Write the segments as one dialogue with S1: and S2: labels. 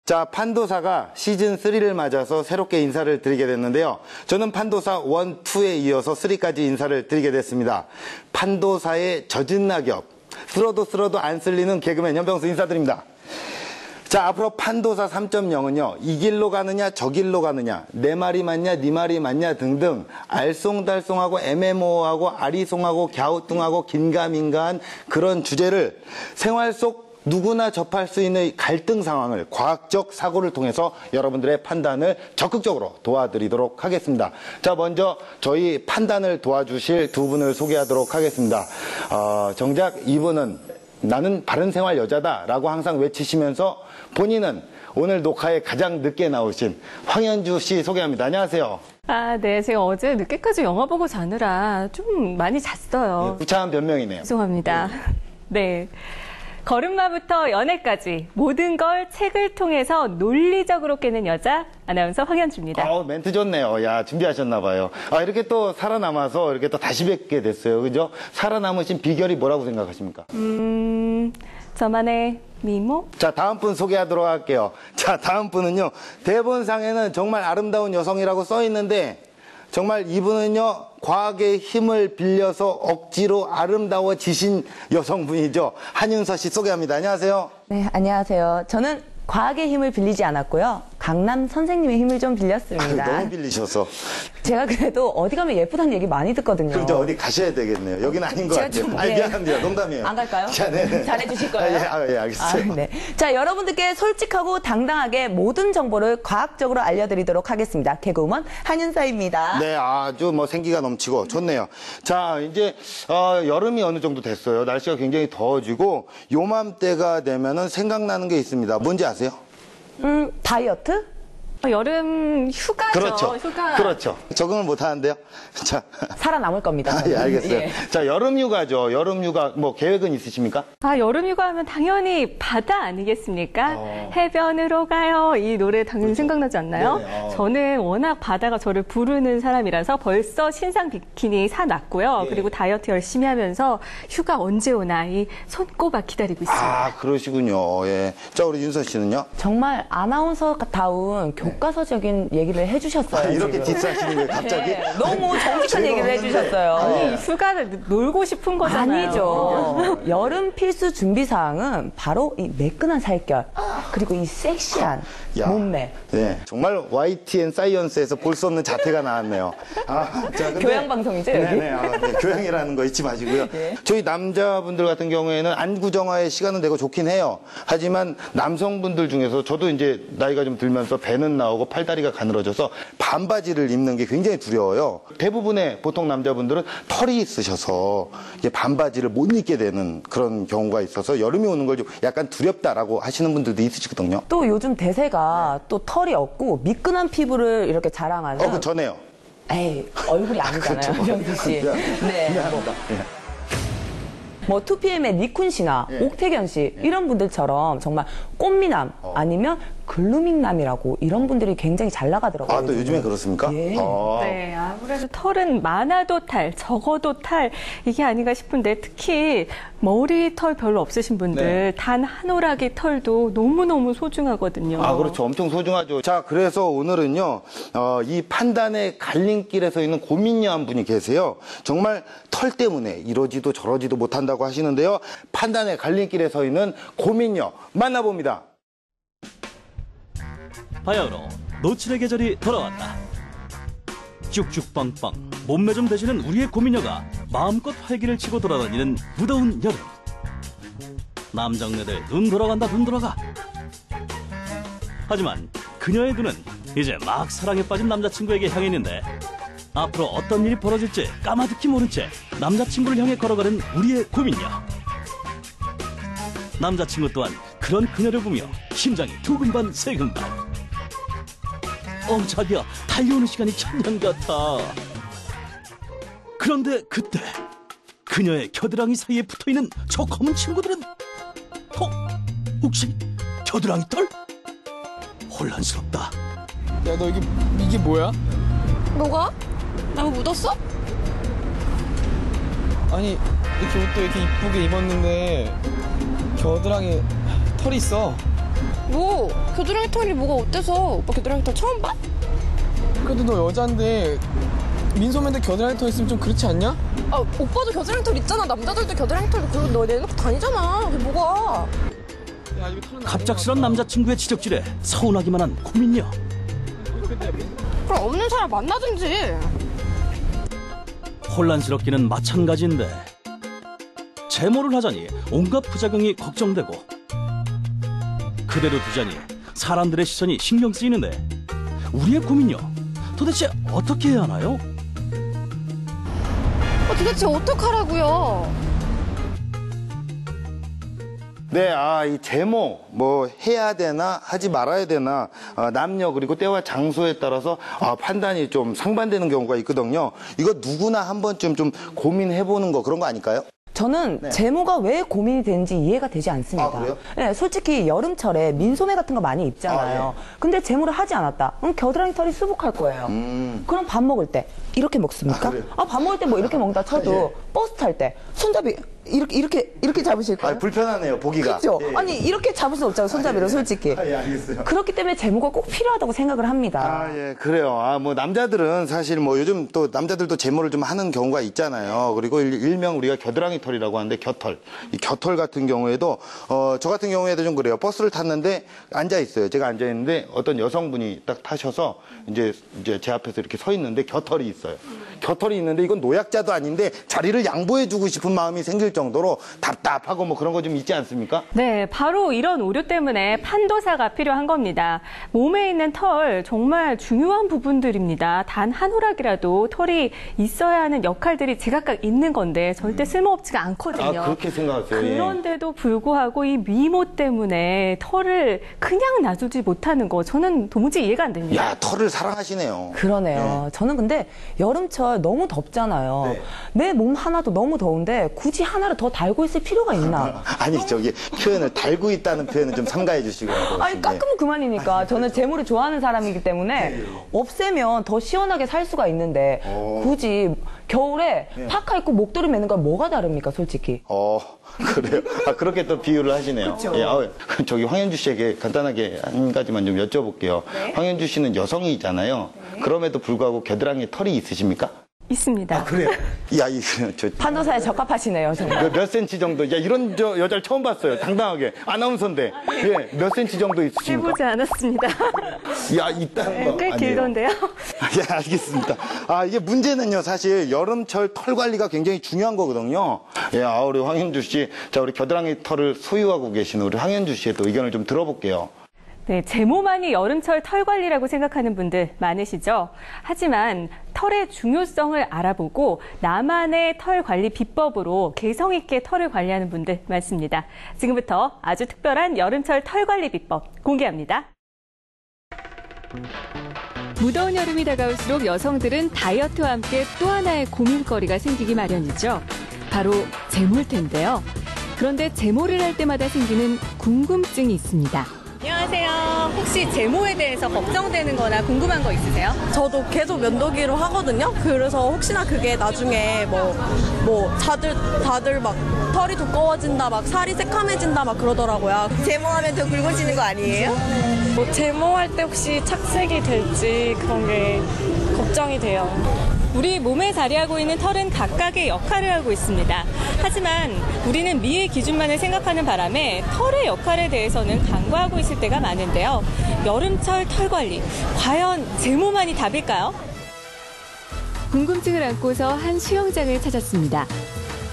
S1: 자, 판도사가 시즌3를 맞아서 새롭게 인사를 드리게 됐는데요. 저는 판도사 1, 2에 이어서 3까지 인사를 드리게 됐습니다. 판도사의 젖은 낙엽, 쓸어도 안 쓸리는 개그맨 연병수 인사드립니다. 자, 앞으로 판도사 3.0은요, 이 길로 가느냐, 저 길로 가느냐, 내 말이 맞냐, 네 말이 맞냐 등등 알쏭달쏭하고 애매모호하고 아리송하고 갸우뚱하고 긴가민가한 그런 주제를 생활 속 누구나 접할 수 있는 갈등 상황을 과학적 사고를 통해서 여러분들의 판단을 적극적으로 도와드리도록 하겠습니다. 자, 먼저 저희 판단을 도와주실 두 분을 소개하도록 하겠습니다. 정작 이분은 나는 바른생활 여자다 라고 항상 외치시면서 본인은 오늘 녹화에 가장 늦게 나오신 황현주 씨 소개합니다. 안녕하세요.
S2: 네. 제가 어제 늦게까지 영화 보고 자느라 좀 많이 잤어요.
S1: 구차한 변명이네요.
S2: 죄송합니다. 네. 걸음마부터 연애까지 모든 걸 책을 통해서 논리적으로 깨는 여자 아나운서 황현주입니다.
S1: 멘트 좋네요. 야, 준비하셨나봐요. 이렇게 또 살아남아서 이렇게 또 다시 뵙게 됐어요. 그죠? 살아남으신 비결이 뭐라고 생각하십니까?
S2: 저만의 미모?
S1: 자, 다음 분 소개하도록 할게요. 자, 다음 분은요, 대본상에는 정말 아름다운 여성이라고 써 있는데, 정말 이분은요, 과학의 힘을 빌려서 억지로 아름다워지신 여성분이죠. 한윤서 씨 소개합니다. 안녕하세요.
S3: 네, 안녕하세요. 저는 과학의 힘을 빌리지 않았고요. 강남 선생님의 힘을 좀 빌렸습니다.
S1: 너무 빌리셔서.
S3: 제가 그래도 어디 가면 예쁘다는 얘기 많이 듣거든요.
S1: 그럼 저 어디 가셔야 되겠네요. 여기는 아닌 것 같아요. 미안합니다. 농담이에요.
S3: 안 갈까요?
S1: 자, 네.
S3: 잘해주실 거예요?
S1: 예, 알겠어요.
S3: 네. 자, 여러분들께 솔직하고 당당하게 모든 정보를 과학적으로 알려드리도록 하겠습니다. 개그우먼 한윤서입니다.
S1: 네, 아주 생기가 넘치고 좋네요. 자, 이제 여름이 어느 정도 됐어요. 날씨가 굉장히 더워지고 요맘때가 되면은 생각나는 게 있습니다. 뭔지 아세요?
S3: 다이어트?
S2: 여름 휴가죠.
S1: 그렇죠.
S2: 휴가.
S1: 그렇죠. 적응을 못 하는데요. 자.
S3: 살아남을 겁니다.
S1: 예, 알겠어요.
S3: 예.
S1: 자, 여름 휴가죠. 여름 휴가 계획은 있으십니까?
S2: 여름 휴가 하면 당연히 바다 아니겠습니까? 해변으로 가요. 이 노래 당연히
S1: 그렇죠.
S2: 생각나지 않나요?
S1: 네네.
S2: 저는 워낙 바다가 저를 부르는 사람이라서 벌써 신상 비키니 사놨고요.
S1: 예.
S2: 그리고 다이어트 열심히 하면서 휴가 언제 오나 이 손꼽아 기다리고 있습니다.
S1: 그러시군요. 예. 자, 우리 윤서 씨는요?
S3: 정말 아나운서다운 교과서적인 얘기를 해주셨어요.
S1: 이렇게
S3: 지금.
S1: 디스하시는 거예요, 갑자기?
S3: 네, 너무 정직한 얘기를 해주셨어요.
S2: 이 휴가를 놀고 싶은 거잖아요.
S3: 아니죠. 여름 필수 준비사항은 바로 이 매끈한 살결, 그리고 이 섹시한 몸매.
S1: 네, 정말 YTN 사이언스에서 볼 수 없는 자태가 나왔네요. 자, 근데,
S3: 교양방송이죠, 여기?
S1: 네, 교양이라는 거 잊지 마시고요.
S3: 네.
S1: 저희 남자분들 같은 경우에는 안구정화에 시간은 되고 좋긴 해요. 하지만 남성분들 중에서 저도 이제 나이가 좀 들면서 배는 나오고 팔다리가 가늘어져서 반바지를 입는 게 굉장히 두려워요. 대부분의 보통 남자분들은 털이 있으셔서 이게 반바지를 못 입게 되는 그런 경우가 있어서 여름이 오는 걸 좀 약간 두렵다라고 하시는 분들도 있으시거든요.
S3: 또 요즘 대세가 또 털이 없고 미끈한 피부를 이렇게 자랑하는.
S1: 그 전에요.
S3: 에이, 얼굴이 아니잖아요, 병수 씨. 네.
S1: 미안합니다. 예.
S3: 2PM의 니쿤 씨나 옥태견 씨 이런 분들처럼 정말 꽃미남 아니면 글루밍남이라고 이런 분들이 굉장히 잘 나가더라고요.
S1: 또 요즘에 그렇습니까?
S3: 예.
S2: 네, 아무래도 털은 많아도 탈, 적어도 탈 이게 아닌가 싶은데 특히 머리털 별로 없으신 분들 단 한 오락의 털도 너무너무 소중하거든요.
S1: 그렇죠. 엄청 소중하죠. 자, 그래서 오늘은요, 이 판단의 갈림길에 서 있는 고민녀 한 분이 계세요. 정말 털 때문에 이러지도 저러지도 못한다고 하시는데요. 판단의 갈림길에 서 있는 고민녀 만나봅니다.
S4: 바야흐로 노출의 계절이 돌아왔다. 쭉쭉빵빵 몸매 좀 되시는 우리의 고민녀가 마음껏 활기를 치고 돌아다니는 무더운 여름. 남정네들 눈 돌아간다 눈 돌아가. 하지만 그녀의 눈은 이제 막 사랑에 빠진 남자친구에게 향해 있는데 앞으로 어떤 일이 벌어질지 까마득히 모른 채 남자친구를 향해 걸어가는 우리의 고민녀. 남자친구 또한 그런 그녀를 보며 심장이 두근반 세근반. 자기야, 달려오는 시간이 천년 같아. 그런데 그때 그녀의 겨드랑이 사이에 붙어있는 저 검은 친구들은 혹시 겨드랑이 털? 혼란스럽다.
S5: 야, 너 이게 뭐야?
S6: 뭐가? 나 뭐 묻었어?
S5: 아니, 이렇게 옷도 이렇게 이쁘게 입었는데 겨드랑이에 털이 있어.
S6: 뭐 겨드랑이 털이 뭐가 어때서? 오빠 겨드랑이 털 처음 봐?
S5: 그래도 너 여잔데 민소매인데 겨드랑이 털 있으면 좀 그렇지 않냐?
S6: 아 오빠도 겨드랑이 털 있잖아. 남자들도 겨드랑이 털 그리고 너 내놓고 다니잖아. 그게 뭐가?
S5: 야, 이거 털은
S4: 갑작스런 남자친구의 지적질에 서운하기만 한 고민녀.
S6: 그럼 없는 사람 만나든지.
S4: 혼란스럽기는 마찬가지인데 제모를 하자니 온갖 부작용이 걱정되고 그대로 두자니 사람들의 시선이 신경 쓰이는데 우리의 고민요 도대체 어떻게 해야 하나요?
S6: 도대체 어떡하라고요?
S1: 네, 이 제모, 뭐, 해야 되나, 하지 말아야 되나, 남녀, 그리고 때와 장소에 따라서, 판단이 좀 상반되는 경우가 있거든요. 이거 누구나 한 번쯤 좀 고민해보는 거, 그런 거 아닐까요?
S3: 저는
S1: 네.
S3: 제모가 왜 고민이 되는지 이해가 되지 않습니다.
S1: 아, 그래요?
S3: 네, 솔직히 여름철에 민소매 같은 거 많이 입잖아요. 근데 제모를 하지 않았다. 그럼 겨드랑이 털이 수북할 거예요. 그럼 밥 먹을 때 이렇게 먹습니까?
S1: 그래요?
S3: 밥 먹을 때 뭐 이렇게 먹다 쳐도 버스 탈 때 손잡이 이렇게 잡으실 거예요?
S1: 불편하네요, 보기가.
S3: 그렇죠?
S1: 예.
S3: 아니 이렇게 잡을 수 없잖아요, 손잡이를 솔직히.
S1: 예, 알겠어요.
S3: 그렇기 때문에 제모가 꼭 필요하다고 생각을 합니다.
S1: 예, 그래요. 뭐, 남자들은 사실 뭐, 요즘 또 남자들도 제모를 좀 하는 경우가 있잖아요. 그리고 일명 우리가 겨드랑이 털이라고 하는데, 겨털. 이 겨털 같은 경우에도, 저 같은 경우에도 좀 그래요. 버스를 탔는데, 앉아있어요. 제가 앉아있는데, 어떤 여성분이 딱 타셔서, 이제 제 앞에서 이렇게 서 있는데, 겨털이 있어요. 겨털이 있는데, 이건 노약자도 아닌데, 자리를 양보해주고 싶은 마음이 생길 정도로 답답하고 뭐 그런 거 좀 있지 않습니까?
S2: 네, 바로 이런 오류 때문에 판도사가 필요한 겁니다. 몸에 있는 털 정말 중요한 부분들입니다. 단 한 호락이라도 털이 있어야 하는 역할들이 제각각 있는 건데 절대 쓸모없지가 않거든요.
S1: 그렇게 생각하세요. 예.
S2: 그런데도 불구하고 이 미모 때문에 털을 그냥 놔두지 못하는 거 저는 도무지 이해가 안 됩니다.
S1: 야, 털을 사랑하시네요.
S3: 그러네요. 저는 근데 여름철 너무 덥잖아요.
S1: 네.
S3: 내 몸 하나도 너무 더운데 굳이 하나를 더 달고 있을 필요가 있나?
S1: 아니, 표현을 달고 있다는 표현을 좀 삼가해 주시고.
S3: 아니 깎으면 그만이니까. 저는 제모를 좋아하는 사람이기 때문에 없애면 더 시원하게 살 수가 있는데 굳이 겨울에 파카 입고 목도리 매는 건 뭐가 다릅니까, 솔직히?
S1: 그래요. 그렇게 또 비유를 하시네요. 예, 저기 황현주 씨에게 간단하게 한 가지만 좀 여쭤볼게요. 황현주 씨는 여성이잖아요. 그럼에도 불구하고 겨드랑이에 털이 있으십니까?
S2: 있습니다.
S1: 그래요? 야,
S3: 판도사에 적합하시네요, 정말.
S1: 몇 센치 정도? 야, 이런 여자를 처음 봤어요. 당당하게. 아나운서인데. 예, 몇 센치 정도 있으십니까?
S2: 해보지 않았습니다.
S1: 야, 있다는 거.
S2: 꽤
S1: 아니에요.
S2: 길던데요.
S1: 예, 알겠습니다. 이게 문제는요, 사실 여름철 털 관리가 굉장히 중요한 거거든요. 예, 우리 황현주 씨. 자, 우리 겨드랑이 털을 소유하고 계시는 우리 황현주 씨의 또 의견을 좀 들어볼게요.
S2: 네, 제모만이 여름철 털 관리라고 생각하는 분들 많으시죠? 하지만 털의 중요성을 알아보고 나만의 털 관리 비법으로 개성 있게 털을 관리하는 분들 많습니다. 지금부터 아주 특별한 여름철 털 관리 비법 공개합니다. 무더운 여름이 다가올수록 여성들은 다이어트와 함께 또 하나의 고민거리가 생기기 마련이죠. 바로 제모일 텐데요. 그런데 제모를 할 때마다 생기는 궁금증이 있습니다. 안녕하세요. 혹시 제모에 대해서 걱정되는 거나 궁금한 거 있으세요?
S7: 저도 계속 면도기로 하거든요. 그래서 혹시나 그게 나중에 다들 막 털이 두꺼워진다, 막 살이 새카매진다, 막 그러더라고요.
S8: 제모하면 더 굵어지는 거 아니에요?
S7: 제모할 때 혹시 착색이 될지 그런 게 걱정이 돼요.
S2: 우리 몸에 자리하고 있는 털은 각각의 역할을 하고 있습니다. 하지만 우리는 미의 기준만을 생각하는 바람에 털의 역할에 대해서는 간과하고 있을 때가 많은데요. 여름철 털 관리, 과연 제모만이 답일까요? 궁금증을 안고서 한 수영장을 찾았습니다.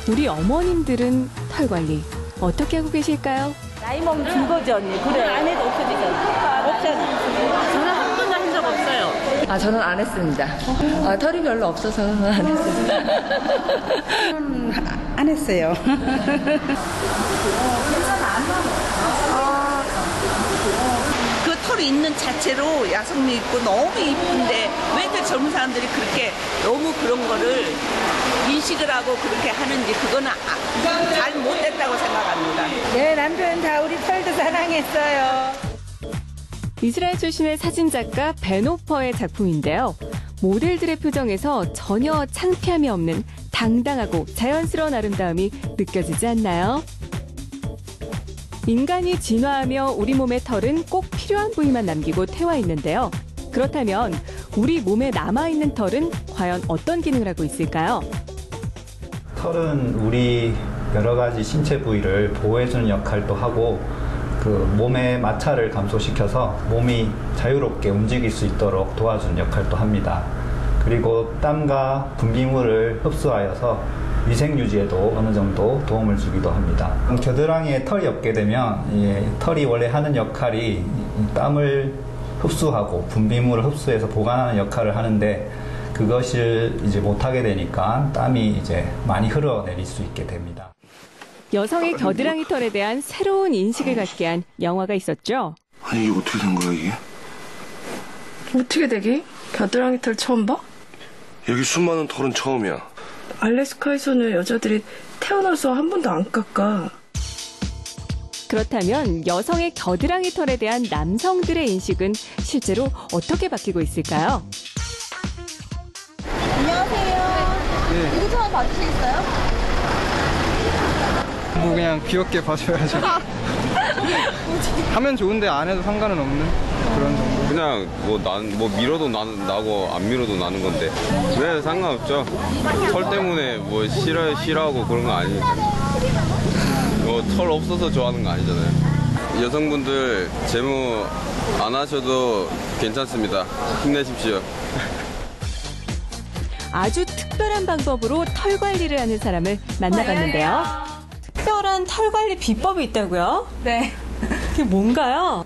S2: 우리 어머님들은 털 관리 어떻게 하고 계실까요?
S9: 나이 먹으면 긴 거지, 언니. 그래. 안 해도 없어지잖아. 없잖아. 저는 한 번도 한 적 없어요.
S10: 저는 안 했습니다. 털이 별로 없어서 안 했습니다.
S9: 안 했어요.
S8: 그 털이 있는 자체로 야성미 있고 너무 이쁜데 왜 그 젊은 사람들이 그렇게 너무 그런 거를 인식을 하고 그렇게 하는지 그거는 잘 못됐다고 생각합니다.
S9: 네, 남편 다 우리 털도 사랑했어요.
S2: 이스라엘 출신의 사진작가 베노퍼의 작품인데요. 모델들의 표정에서 전혀 창피함이 없는 당당하고 자연스러운 아름다움이 느껴지지 않나요? 인간이 진화하며 우리 몸의 털은 꼭 필요한 부위만 남기고 태워 있는데요. 그렇다면 우리 몸에 남아있는 털은 과연 어떤 기능을 하고 있을까요?
S11: 털은 우리 여러 가지 신체 부위를 보호해주는 역할도 하고 그 몸의 마찰을 감소시켜서 몸이 자유롭게 움직일 수 있도록 도와주는 역할도 합니다. 그리고 땀과 분비물을 흡수하여서 위생 유지에도 어느 정도 도움을 주기도 합니다. 겨드랑이에 털이 없게 되면 털이 원래 하는 역할이 땀을 흡수하고 분비물을 흡수해서 보관하는 역할을 하는데 그것을 이제 못하게 되니까 땀이 이제 많이 흘러내릴 수 있게 됩니다.
S2: 여성의 겨드랑이 털에 대한 새로운 인식을 갖게 한 영화가 있었죠.
S12: 아니 이게 어떻게 된 거야 이게?
S13: 어떻게 되게? 겨드랑이 털 처음 봐?
S12: 여기 수많은 털은 처음이야.
S13: 알래스카에서는 여자들이 태어나서 한 번도 안 깎아.
S2: 그렇다면 여성의 겨드랑이 털에 대한 남성들의 인식은 실제로 어떻게 바뀌고 있을까요?
S6: 안녕하세요.
S14: 네.
S6: 이거 좀 봐주시겠어요?
S14: 뭐 그냥 귀엽게 봐줘야죠. 하면 좋은데 안 해도 상관은 없는 그런 정도.
S15: 그냥 뭐 밀어도 나고 안 밀어도 나는 건데 네 상관없죠. 털 때문에 뭐 싫어하고 그런 거 아니니까. 뭐 털 없어서 좋아하는 거 아니잖아요. 여성분들 제모 안 하셔도 괜찮습니다. 힘내십시오.
S2: 아주 특별한 방법으로 털 관리를 하는 사람을 만나봤는데요.
S16: 특별한 털 관리 비법이 있다고요?
S17: 네.
S16: 그게 뭔가요?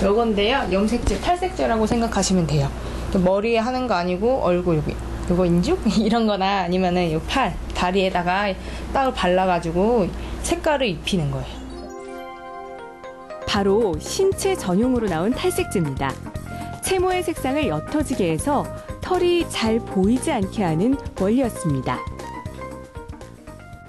S17: 요건데요. 염색제, 탈색제라고 생각하시면 돼요. 머리에 하는 거 아니고 얼굴 여기. 요거 인중? 이런 거나 아니면은 요 팔, 다리에다가 딱 발라가지고 색깔을 입히는 거예요.
S2: 바로 신체 전용으로 나온 탈색제입니다. 채모의 색상을 옅어지게 해서 털이 잘 보이지 않게 하는 원리였습니다.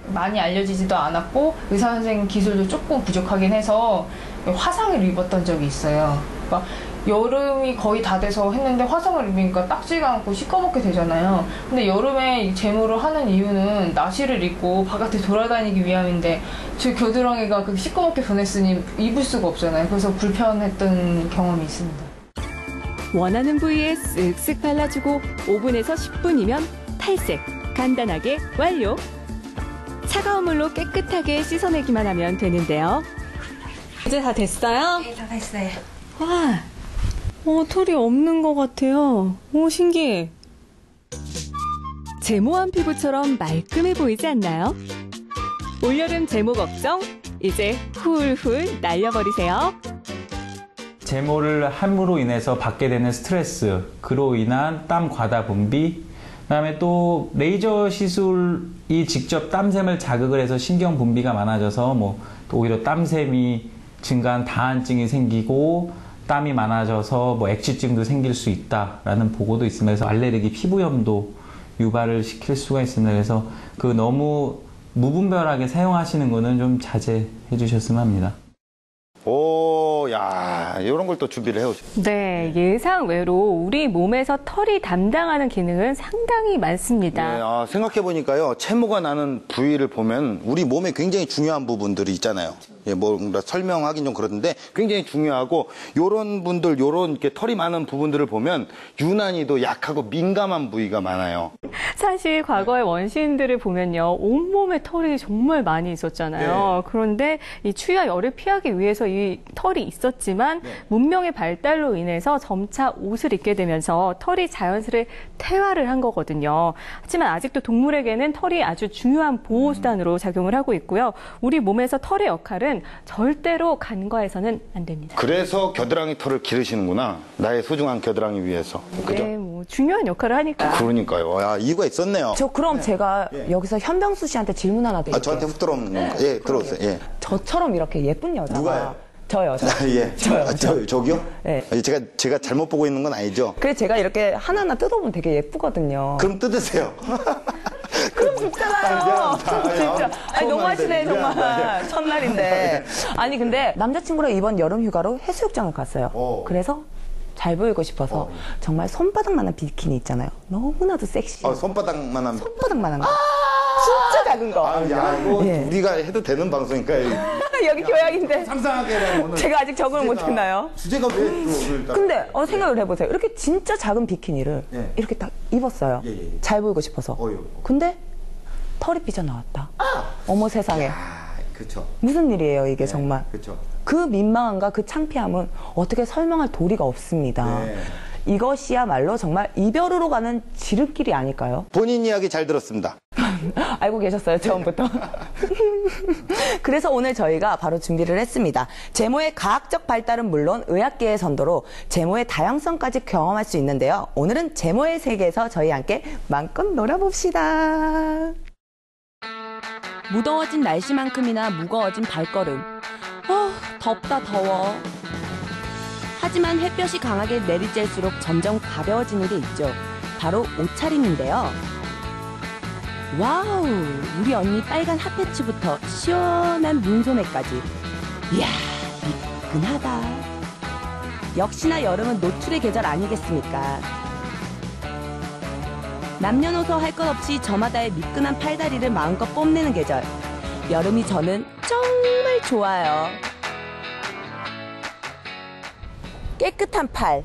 S17: 많이 알려지지도 않았고 의사 선생님 기술도 조금 부족하긴 해서 화상을 입었던 적이 있어요. 그러니까 여름이 거의 다 돼서 했는데 화상을 입으니까 딱지가 않고 시꺼멓게 되잖아요. 근데 여름에 제모를 하는 이유는 나시를 입고 바깥에 돌아다니기 위함인데 제 겨드랑이가 그렇게 시꺼멓게 변했으니 입을 수가 없잖아요. 그래서 불편했던 경험이 있습니다.
S2: 원하는 부위에 쓱쓱 발라주고 5분에서 10분이면 탈색 간단하게 완료. 차가운 물로 깨끗하게 씻어내기만 하면 되는데요.
S16: 이제 다 됐어요?
S17: 네, 다 됐어요.
S16: 와, 털이 없는 것 같아요. 오, 신기해.
S2: 제모한 피부처럼 말끔해 보이지 않나요? 올여름 제모 걱정 이제 훌훌 날려버리세요.
S18: 제모를 함으로 인해서 받게 되는 스트레스, 그로 인한 땀 과다 분비, 그다음에 또 레이저 시술이 직접 땀샘을 자극을 해서 신경 분비가 많아져서 또 오히려 땀샘이 증가한 다한증이 생기고 땀이 많아져서 액취증도 생길 수 있다라는 보고도 있습니다. 그래서 알레르기, 피부염도 유발을 시킬 수가 있습니다. 그래서 너무 무분별하게 사용하시는 거는 좀 자제해 주셨으면 합니다.
S1: 오, 야, 이런 걸 또 준비를 해오셨어요.
S2: 네, 예상외로 우리 몸에서 털이 담당하는 기능은 상당히 많습니다.
S1: 네, 생각해보니까요, 채모가 나는 부위를 보면 우리 몸에 굉장히 중요한 부분들이 있잖아요. 뭔가 설명하긴 좀 그런데 굉장히 중요하고, 요런 분들, 요런 이렇게 털이 많은 부분들을 보면 유난히도 약하고 민감한 부위가 많아요.
S2: 사실 과거의 원시인들을 보면요, 온몸에 털이 정말 많이 있었잖아요.
S1: 네.
S2: 그런데 이 추위와 열을 피하기 위해서 이 털이 있었지만 문명의 발달로 인해서 점차 옷을 입게 되면서 털이 자연스레 퇴화를 한 거거든요. 하지만 아직도 동물에게는 털이 아주 중요한 보호수단으로 작용을 하고 있고요. 우리 몸에서 털의 역할은 절대로 간과해서는 안 됩니다.
S1: 그래서 겨드랑이 털을 기르시는구나. 나의 소중한 겨드랑이 위해서. 그죠?
S2: 네, 중요한 역할을 하니까.
S1: 그러니까요. 야, 이유가 있었네요.
S3: 저 그럼 제가 여기서 현병수 씨한테 질문 하나 드릴게요.
S1: 저한테 훅 들어오는 건가? 예, 들어오세요. 예.
S3: 저처럼 이렇게 예쁜 여자가.
S1: 누가요?
S3: 저 여자.
S1: 예. 저기요?
S3: 네.
S1: 제가 잘못 보고 있는 건 아니죠?
S3: 그래서 제가 이렇게 하나하나 뜯어보면 되게 예쁘거든요.
S1: 그럼 뜯으세요.
S3: 그럼 좋잖아요. 진짜. 아니, 너무 하시네, 정말. 첫날인데. 아니, 근데 남자친구랑 이번 여름 휴가로 해수욕장을 갔어요. 그래서 잘 보이고 싶어서 정말 손바닥만한 비키니 있잖아요. 너무나도 섹시.
S1: 손바닥만한.
S3: 손바닥만한 거. 진짜 작은 거.
S1: 뭐
S3: 예.
S1: 우리가 해도 되는 방송이니까.
S3: 여기 교양인데.
S1: 상상하게 해라, 오늘.
S3: 제가 아직 적응을 못했나요?
S1: 주제가 왜 오늘 딱.
S3: 근데 생각을 해보세요. 이렇게 진짜 작은 비키니를 이렇게 딱 입었어요. 잘 보이고 싶어서. 근데 털이 삐져나왔다. 어머 세상에.
S1: 그쵸.
S3: 무슨 일이에요 이게 정말.
S1: 그쵸.
S3: 그 민망함과 그 창피함은 어떻게 설명할 도리가 없습니다. 이것이야말로 정말 이별으로 가는 지름길이 아닐까요?
S1: 본인 이야기 잘 들었습니다.
S3: 알고 계셨어요, 처음부터? 그래서 오늘 저희가 바로 준비를 했습니다. 제모의 과학적 발달은 물론 의학계의 선도로 제모의 다양성까지 경험할 수 있는데요. 오늘은 제모의 세계에서 저희 함께 마음껏 놀아봅시다. 무더워진 날씨만큼이나 무거워진 발걸음. 덥다 더워. 하지만 햇볕이 강하게 내리쬐수록 점점 가벼워지는 게 있죠. 바로 옷차림인데요. 와우, 우리 언니 빨간 핫패치부터 시원한 눈소매까지. 이야, 미끈하다. 역시나 여름은 노출의 계절 아니겠습니까? 남녀노소 할 것 없이 저마다의 미끈한 팔다리를 마음껏 뽐내는 계절. 여름이 저는 정말 좋아요. 깨끗한 팔,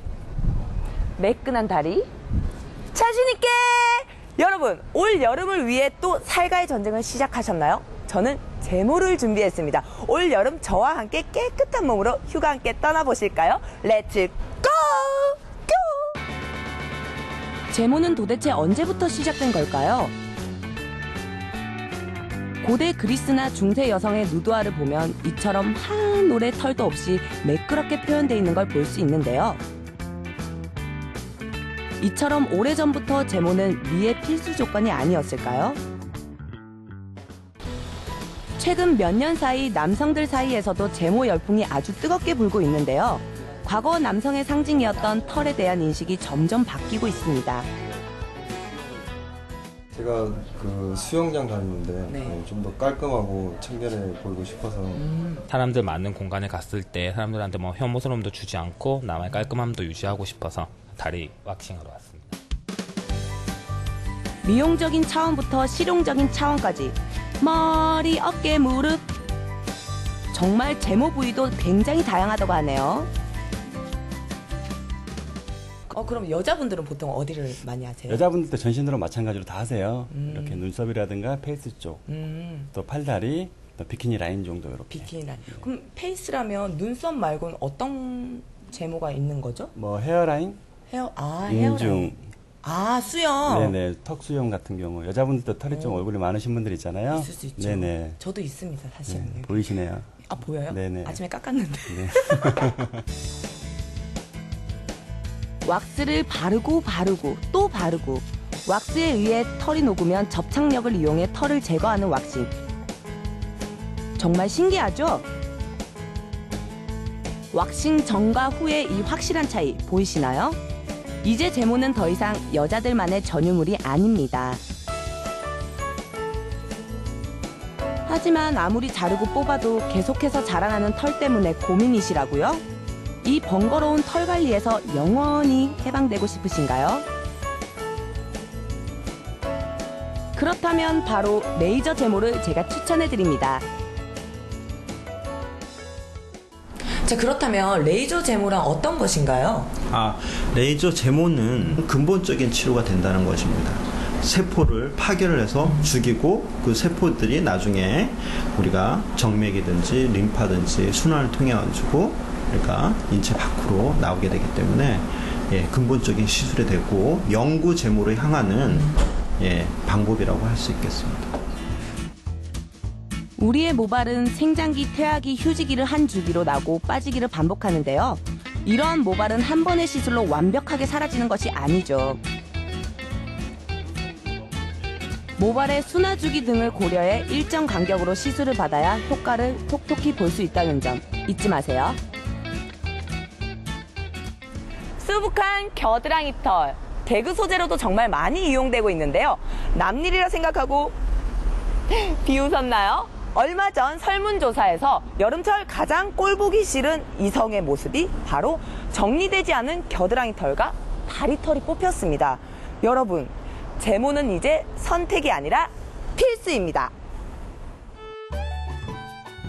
S3: 매끈한 다리, 자신있게! 여러분, 올 여름을 위해 또 살가의 전쟁을 시작하셨나요? 저는 제모를 준비했습니다. 올 여름 저와 함께 깨끗한 몸으로 휴가 함께 떠나보실까요? 렛츠 고! 고! 제모는 도대체 언제부터 시작된 걸까요? 고대 그리스나 중세 여성의 누드화를 보면 이처럼 한 올의 털도 없이 매끄럽게 표현되어 있는 걸 볼 수 있는데요. 이처럼 오래전부터 제모는 미의 필수 조건이 아니었을까요? 최근 몇 년 사이 남성들 사이에서도 제모 열풍이 아주 뜨겁게 불고 있는데요. 과거 남성의 상징이었던 털에 대한 인식이 점점 바뀌고 있습니다.
S19: 제가 그 수영장 다니는데 좀 더 깔끔하고 청결해 보이고 싶어서
S20: 사람들 많은 공간에 갔을 때 사람들한테 뭐 혐오스러움도 주지 않고 나만의 깔끔함도 유지하고 싶어서 다리 왁싱하러 왔습니다.
S3: 미용적인 차원부터 실용적인 차원까지 머리, 어깨, 무릎 정말 제모 부위도 굉장히 다양하다고 하네요. 그럼 여자분들은 보통 어디를 많이 하세요?
S21: 여자분들도 전신으로 마찬가지로 다 하세요. 이렇게 눈썹이라든가 페이스 쪽, 또 팔다리, 또 비키니 라인 정도 이렇게.
S3: 비키니 라인. 그럼 페이스라면 눈썹 말고는 어떤 제모가 있는 거죠?
S21: 뭐 헤어라인,
S3: 헤어라인. 수영.
S21: 네네, 턱 수영 같은 경우 여자분들도 털이 좀 얼굴이 많으신 분들 있잖아요.
S3: 있을 수 있죠.
S21: 네네.
S3: 저도 있습니다, 사실.
S21: 네, 보이시네요.
S3: 보여요?
S21: 네네.
S3: 아침에 깎았는데.
S21: 네.
S3: 왁스를 바르고 또 바르고 왁스에 의해 털이 녹으면 접착력을 이용해 털을 제거하는 왁싱. 정말 신기하죠? 왁싱 전과 후의 이 확실한 차이 보이시나요? 이제 제모는 더 이상 여자들만의 전유물이 아닙니다. 하지만 아무리 자르고 뽑아도 계속해서 자라나는 털 때문에 고민이시라고요? 이 번거로운 털 관리에서 영원히 해방되고 싶으신가요? 그렇다면 바로 레이저 제모를 제가 추천해드립니다. 자, 그렇다면 레이저 제모란 어떤 것인가요?
S22: 레이저 제모는 근본적인 치료가 된다는 것입니다. 세포를 파괴를 해서 죽이고 그 세포들이 나중에 우리가 정맥이든지 림파든지 순환을 통해 가지고 그러니까 인체 밖으로 나오게 되기 때문에 근본적인 시술이 되고 영구 제모로 향하는 방법이라고 할 수 있겠습니다.
S3: 우리의 모발은 생장기, 퇴화기, 휴지기를 한 주기로 나고 빠지기를 반복하는데요. 이러한 모발은 한 번의 시술로 완벽하게 사라지는 것이 아니죠. 모발의 순화주기 등을 고려해 일정 간격으로 시술을 받아야 효과를 톡톡히 볼 수 있다는 점 잊지 마세요. 수북한 겨드랑이 털, 개그 소재로도 정말 많이 이용되고 있는데요. 남일이라 생각하고 비웃었나요? 얼마 전 설문조사에서 여름철 가장 꼴보기 싫은 이성의 모습이 바로 정리되지 않은 겨드랑이 털과 다리털이 뽑혔습니다. 여러분, 제모는 이제 선택이 아니라 필수입니다.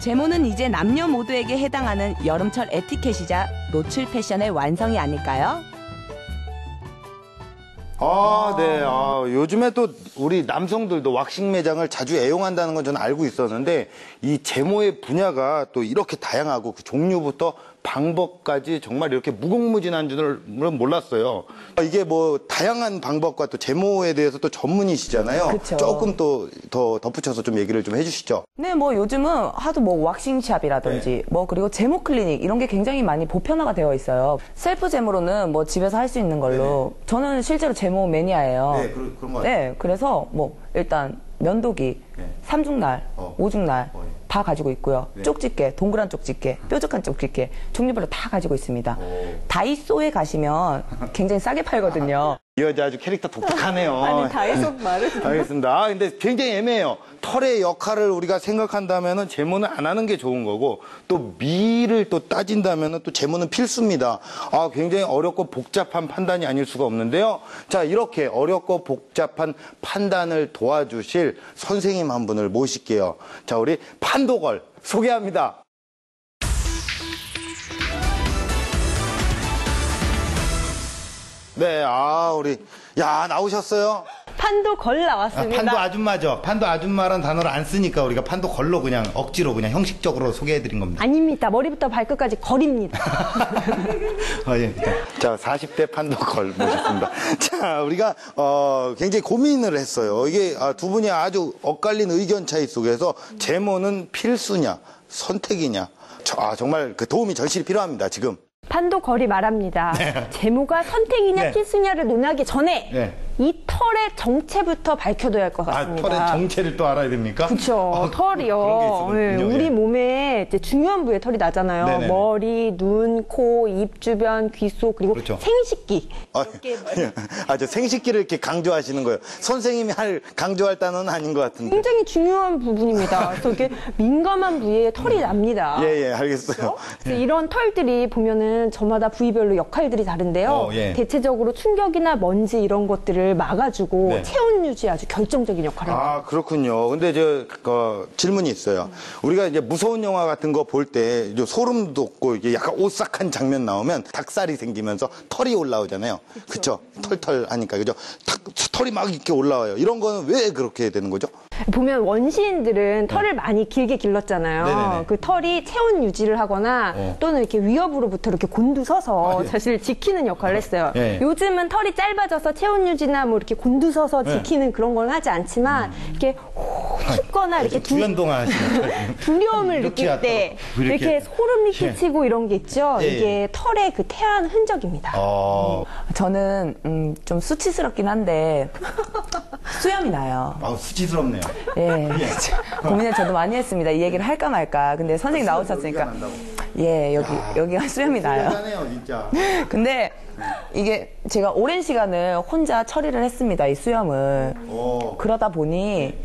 S3: 제모는 이제 남녀 모두에게 해당하는 여름철 에티켓이자 노출 패션의 완성이 아닐까요?
S1: 네. 요즘에 또 우리 남성들도 왁싱 매장을 자주 애용한다는 건 저는 알고 있었는데 이 제모의 분야가 또 이렇게 다양하고 그 종류부터 방법까지 정말 이렇게 무궁무진한 줄은 몰랐어요. 이게 뭐 다양한 방법과 또 제모에 대해서 또 전문이시잖아요.
S3: 그쵸.
S1: 조금 또 더 덧붙여서 좀 얘기를 좀 해주시죠.
S3: 네, 뭐 요즘은 하도 뭐 왁싱샵이라든지 뭐 그리고 제모 클리닉 이런 게 굉장히 많이 보편화가 되어 있어요. 셀프 제모로는 뭐 집에서 할 수 있는 걸로 저는 실제로 제모 매니아예요.
S1: 네, 그런 거 같아요.
S3: 네, 그래서 뭐 일단 면도기, 삼중날, 오중날 다 가지고 있고요. 쪽집게, 동그란 쪽집게, 뾰족한 쪽집게 종류별로 다 가지고 있습니다. 다이소에 가시면 굉장히 싸게 팔거든요.
S1: 이 여자 아주 캐릭터 독특하네요.
S2: 아니, 다이소 말을.
S1: 알겠습니다. 근데 굉장히 애매해요. 털의 역할을 우리가 생각한다면은 제모는 안 하는 게 좋은 거고 또 미를 또 따진다면은 또 제모는 필수입니다. 굉장히 어렵고 복잡한 판단이 아닐 수가 없는데요. 자, 이렇게 어렵고 복잡한 판단을 도와주실 선생님 한 분을 모실게요. 자, 우리 판도걸 소개합니다. 네, 우리, 나오셨어요?
S2: 판도걸 나왔습니다.
S1: 판도 아줌마죠. 판도 아줌마란 단어를 안 쓰니까 우리가 판도걸로 그냥 억지로 그냥 형식적으로 소개해드린 겁니다.
S2: 아닙니다. 머리부터 발끝까지 걸입니다.
S1: 예. 자, 40대 판도걸 모셨습니다. 자, 우리가, 굉장히 고민을 했어요. 이게 두 분이 아주 엇갈린 의견 차이 속에서 제모는 필수냐, 선택이냐. 정말 그 도움이 절실히 필요합니다, 지금.
S2: 판도걸이 말합니다.
S1: 네.
S2: 제모가 선택이냐
S1: 네.
S2: 필수냐를 논하기 전에
S1: 네.
S2: 이 털의 정체부터 밝혀둬야 할 것 같습니다.
S1: 털의 정체를 또 알아야 됩니까?
S2: 그렇죠. 털이요.
S1: 그런 게 있었군요.
S2: 우리
S1: 예.
S2: 몸에 이제 중요한 부위에 털이 나잖아요.
S1: 네네네.
S2: 머리, 눈, 코, 입 주변, 귀 속, 그리고
S1: 그렇죠.
S2: 생식기.
S1: 저 생식기를 이렇게 강조하시는 거예요. 선생님이 강조할 단어는 아닌 것 같은데.
S2: 굉장히 중요한 부분입니다. 그래서 이렇게 민감한 부위에 털이 납니다.
S1: 예, 알겠어요.
S2: 그래서 이런 털들이 보면은 저마다 부위별로 역할들이 다른데요.
S1: 예.
S2: 대체적으로 충격이나 먼지 이런 것들을 막아주고
S1: 네.
S2: 체온 유지에 아주 결정적인 역할을 합니다.
S1: 그렇군요. 근데 질문이 있어요. 우리가 이제 무서운 영화 같은 거 볼 때 소름 돋고 이게 약간 오싹한 장면 나오면 닭살이 생기면서 털이 올라오잖아요. 그렇죠? 털털 하니까 그죠? 털이 막 이렇게 올라와요. 이런 거는 왜 그렇게 되는 거죠?
S2: 보면 원시인들은 털을 많이 길게 길렀잖아요.
S1: 네네네.
S2: 그 털이 체온 유지를 하거나 또는 이렇게 위협으로부터 이렇게 곤두서서 자신을 지키는 역할을 했어요.
S1: 예.
S2: 요즘은 털이 짧아져서 체온 유지나 뭐 이렇게 곤두서서 지키는 그런 건 하지 않지만 이렇게 춥거나 이렇게
S1: 두연동화 하시는
S2: 두려움을
S1: 이렇게
S2: 느낄 때
S1: 이렇게.
S2: 이렇게 소름이 끼치고 이런 게 있죠.
S1: 예.
S2: 이게 털의 그 태아한 흔적입니다.
S3: 저는 좀 수치스럽긴 한데 수염이 나요.
S1: 수치스럽네요.
S3: 예. 고민을 저도 많이 했습니다. 이 얘기를 할까 말까. 근데 선생님 나오셨으니까. 예, 여기가 수염이 나요.
S1: 대단해요, 진짜.
S3: 근데 이게 제가 오랜 시간을 혼자 처리를 했습니다. 이 수염을. 그러다 보니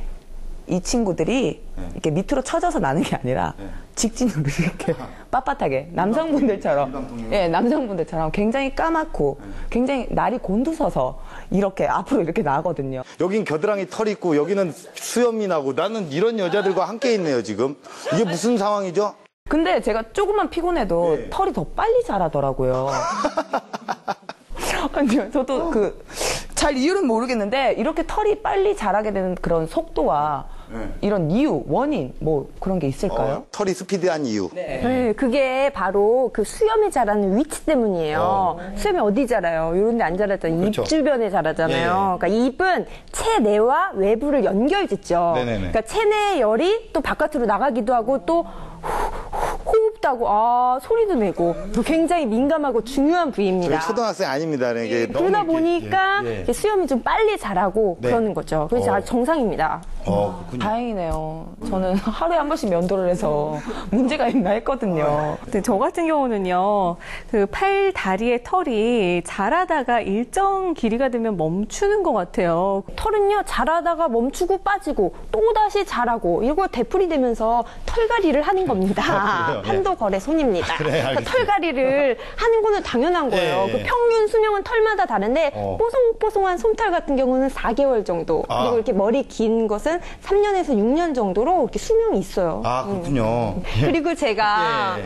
S3: 이 친구들이 이렇게 밑으로 쳐져서 나는 게 아니라 직진으로 이렇게 빳빳하게 남성분들처럼 굉장히 까맣고 굉장히 날이 곤두서서 이렇게 앞으로 이렇게 나거든요.
S1: 여긴 겨드랑이 털 있고 여기는 수염이 나고 나는 이런 여자들과 함께 있네요, 지금. 이게 무슨 상황이죠?
S3: 근데 제가 조금만 피곤해도 털이 더 빨리 자라더라고요. 아니요, 저도 잘 이유는 모르겠는데 이렇게 털이 빨리 자라게 되는 그런 속도와 이런 이유, 원인 뭐 그런 게 있을까요?
S1: 털이 스피드한 이유.
S2: 네, 그게 바로 그 수염이 자라는 위치 때문이에요. 수염이 어디 자라요? 이런 데 안 자라잖아요.
S1: 그렇죠.
S2: 입 주변에 자라잖아요. 그러니까 입은 체내와 외부를 연결짓죠.
S1: 네네네.
S2: 그러니까 체내 열이 또 바깥으로 나가기도 하고 또 호흡도 하고 소리도 내고 굉장히 민감하고 중요한 부위입니다.
S1: 저희 초등학생 아닙니다. 이게 너무
S2: 그러다
S1: 이렇게,
S2: 보니까
S1: 예.
S2: 수염이 좀 빨리 자라고
S1: 네.
S2: 그러는 거죠. 그래서 아주 정상입니다.
S3: 다행이네요. 저는 하루에 한 번씩 면도를 해서 문제가 있나 했거든요.
S2: 근데 저 같은 경우는요, 그 팔, 다리의 털이 자라다가 일정 길이가 되면 멈추는 것 같아요. 털은요, 자라다가 멈추고 빠지고 또다시 자라고 이거 되풀이 되면서 털갈이를 하는 겁니다.
S1: 그래요? 네.
S4: 거래손입니다.
S1: 그래, 알겠습니다.
S4: 털갈이를 하는 거는 당연한 거예요.
S1: 예,
S4: 그
S1: 예.
S4: 평균 수명은 털마다 다른데 뽀송뽀송한 솜털 같은 경우는 4개월 정도. 그리고 이렇게 머리 긴 것은 3년에서 6년 정도로 이렇게 수명이 있어요.
S1: 아, 그렇군요.
S4: 그리고 제가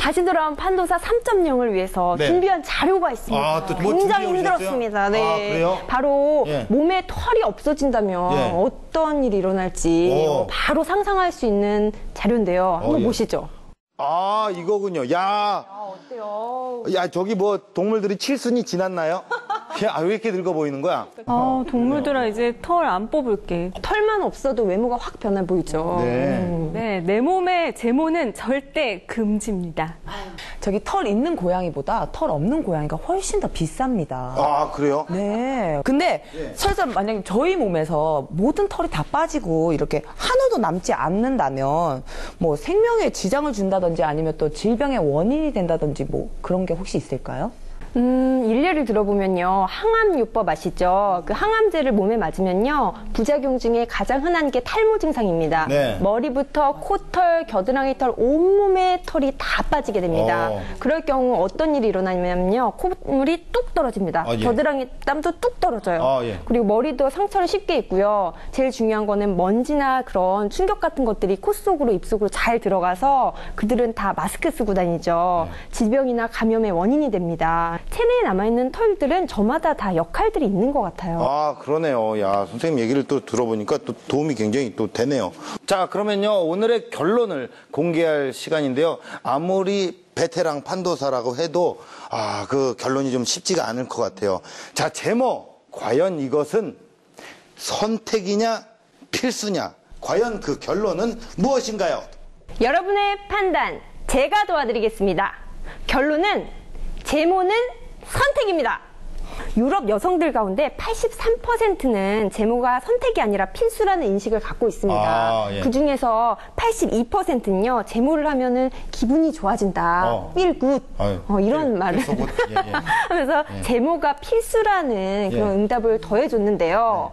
S4: 다시 돌아온 판도사 3.0을 위해서
S1: 네.
S4: 준비한 자료가 있습니다.
S1: 아, 또 뭐
S4: 굉장히
S1: 준비해 오셨어요?
S4: 힘들었습니다. 네.
S1: 아, 그래요?
S4: 바로
S1: 예.
S4: 몸에 털이 없어진다면
S1: 예.
S4: 어떤 일이 일어날지 바로 상상할 수 있는 자료인데요. 한번
S1: 예.
S4: 보시죠.
S1: 아, 이거군요. 야.
S4: 어때요?
S1: 야, 저기 뭐 동물들이 칠순이 지났나요? 야, 왜 이렇게 늙어 보이는 거야?
S2: 동물들아 이제 털 안 뽑을게.
S4: 털만 없어도 외모가 확 변해 보이죠.
S2: 네, 내 몸의 제모는 절대 금지입니다.
S3: 저기 털 있는 고양이보다 털 없는 고양이가 훨씬 더 비쌉니다.
S1: 아, 그래요?
S3: 네. 근데 설사 만약에 저희 몸에서 모든 털이 다 빠지고 이렇게 하나도 남지 않는다면 뭐 생명에 지장을 준다든지 아니면 또 질병의 원인이 된다든지 뭐 그런 게 혹시 있을까요?
S4: 일례를 들어보면요. 항암요법 아시죠? 그 항암제를 몸에 맞으면요. 부작용 중에 가장 흔한 게 탈모 증상입니다.
S1: 네.
S4: 머리부터 코털, 겨드랑이 털, 온몸의 털이 다 빠지게 됩니다. 그럴 경우 어떤 일이 일어나냐면요. 콧물이 뚝 떨어집니다.
S1: 아, 예.
S4: 겨드랑이 땀도 뚝 떨어져요.
S1: 아, 예.
S4: 그리고 머리도 상처를 쉽게 입고요. 제일 중요한 거는 먼지나 그런 충격 같은 것들이 코 속으로 입 속으로 잘 들어가서 그들은 다 마스크 쓰고 다니죠. 질병이나 감염의 원인이 됩니다. 체내에 남아있는 털들은 저마다 다 역할들이 있는 것 같아요.
S1: 아, 그러네요. 야, 선생님 얘기를 또 들어보니까 또 도움이 굉장히 또 되네요. 자, 그러면요. 오늘의 결론을 공개할 시간인데요. 아무리 베테랑 판도사라고 해도 그 결론이 좀 쉽지가 않을 것 같아요. 자, 제모. 과연 이것은 선택이냐 필수냐? 과연 그 결론은 무엇인가요?
S4: 여러분의 판단 제가 도와드리겠습니다. 결론은 제모는 선택입니다. 유럽 여성들 가운데 83%는 제모가 선택이 아니라 필수라는 인식을 갖고 있습니다. 그 중에서 82%는요, 제모를 하면은 기분이 좋아진다. feel good. 이런 말을 하면서 제모가 필수라는 그런 응답을 더해줬는데요.